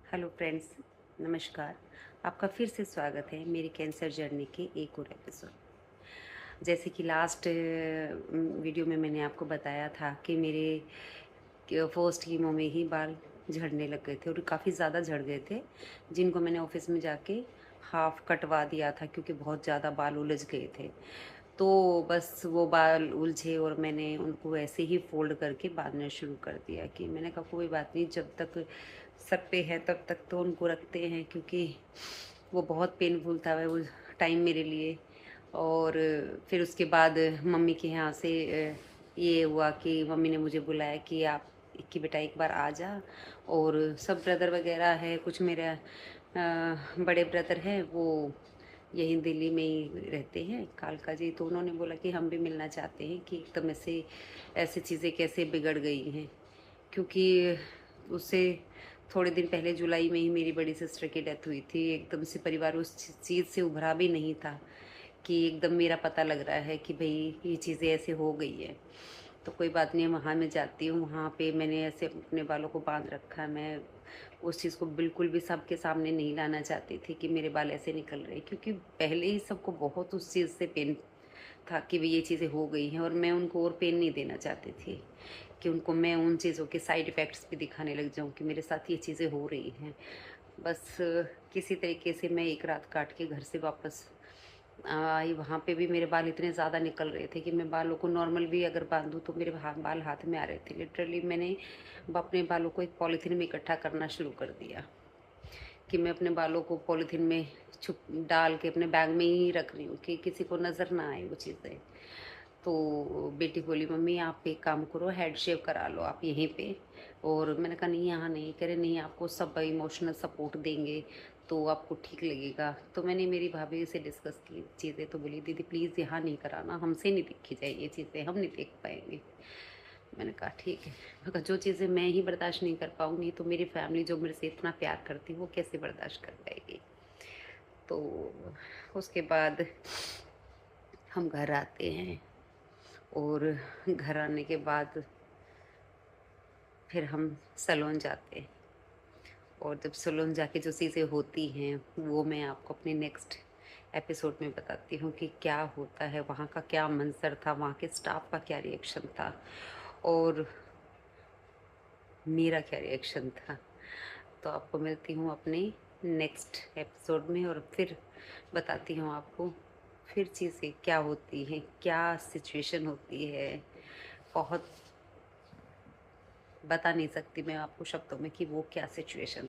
Hello friends, नमस्कार। आपका फिर से स्वागत है मेरी कैंसर जर्नी के एक और एपिसोड। जैसे कि लास्ट वीडियो में मैंने आपको बताया था कि मेरे फर्स्ट कीमो में ही बाल झड़ने लग गए थे और काफ़ी ज़्यादा झड़ गए थे, जिनको मैंने ऑफिस में जाके हाफ कटवा दिया था क्योंकि बहुत ज़्यादा बाल उलझ गए थे। तो बस वो बाल उलझे और मैंने उनको ऐसे ही फ़ोल्ड करके बाँधना शुरू कर दिया कि मैंने कहा कोई बात नहीं, जब तक सर पे है तब तक तो उनको रखते हैं, क्योंकि वो बहुत पेनफुल था वो टाइम मेरे लिए। और फिर उसके बाद मम्मी के यहाँ से ये हुआ कि मम्मी ने मुझे बुलाया कि आप कि बेटा एक बार आ जा। और सब ब्रदर वगैरह है, कुछ मेरा बड़े ब्रदर हैं, वो यहीं दिल्ली में ही रहते हैं, कालका जी। तो उन्होंने बोला कि हम भी मिलना चाहते हैं कि एकदम ऐसे ऐसी चीज़ें कैसे बिगड़ गई हैं, क्योंकि उससे थोड़े दिन पहले जुलाई में ही मेरी बड़ी सिस्टर की डेथ हुई थी। एकदम से परिवार उस चीज़ से उभरा भी नहीं था कि एकदम मेरा पता लग रहा है कि भाई ये चीज़ें ऐसे हो गई है। तो कोई बात नहीं, वहाँ मैं जाती हूँ, वहाँ पे मैंने ऐसे अपने बालों को बांध रखा है। मैं उस चीज़ को बिल्कुल भी सबके सामने नहीं लाना चाहती थी कि मेरे बाल ऐसे निकल रहे हैं, क्योंकि पहले ही सबको बहुत उस चीज़ से पेन था कि भाई ये चीज़ें हो गई हैं, और मैं उनको और पेन नहीं देना चाहती थी कि उनको मैं उन चीज़ों के साइड इफ़ेक्ट्स भी दिखाने लग जाऊँ कि मेरे साथ ये चीज़ें हो रही हैं। बस किसी तरीके से मैं एक रात काट के घर से वापस आई। वहाँ पे भी मेरे बाल इतने ज़्यादा निकल रहे थे कि मैं बालों को नॉर्मल भी अगर बांधूँ तो मेरे बाल हाथ में आ रहे थे। लिटरली मैंने अपने बालों को एक पॉलीथीन में इकट्ठा करना शुरू कर दिया कि मैं अपने बालों को पॉलीथीन में छुप डाल के अपने बैग में ही रख रही हूँ कि किसी को नज़र ना आए वो चीज़ें। तो बेटी बोली मम्मी आप एक काम करो, हेड शेव करा लो आप यहीं पे। और मैंने कहा नहीं, यहाँ नहीं। कह रहे नहीं, आपको सब इमोशनल सपोर्ट देंगे तो आपको ठीक लगेगा। तो मैंने मेरी भाभी से डिस्कस की चीज़ें, तो बोली दीदी प्लीज़ यहाँ नहीं कराना, हमसे नहीं देखी जाए ये चीज़ें, हम नहीं देख पाएंगे। मैंने कहा ठीक है। मैं कहा जो चीज़ें मैं ही बर्दाश्त नहीं कर पाऊँगी तो मेरी फैमिली जो मेरे से इतना प्यार करती है वो कैसे बर्दाश्त कर पाएगी। तो उसके बाद हम घर आते हैं, और घर आने के बाद फिर हम सैलून जाते हैं। और जब सैलून जाके जो चीज़ें होती हैं वो मैं आपको अपने नेक्स्ट एपिसोड में बताती हूँ कि क्या होता है, वहाँ का क्या मंजर था, वहाँ के स्टाफ का क्या रिएक्शन था, और मेरा क्या रिएक्शन था। तो आपको मिलती हूँ अपने नेक्स्ट एपिसोड में, और फिर बताती हूँ आपको फिर चीज़ें क्या होती हैं, क्या सिचुएशन होती है। बहुत बता नहीं सकती मैं आपको शब्दों में कि वो क्या सिचुएशन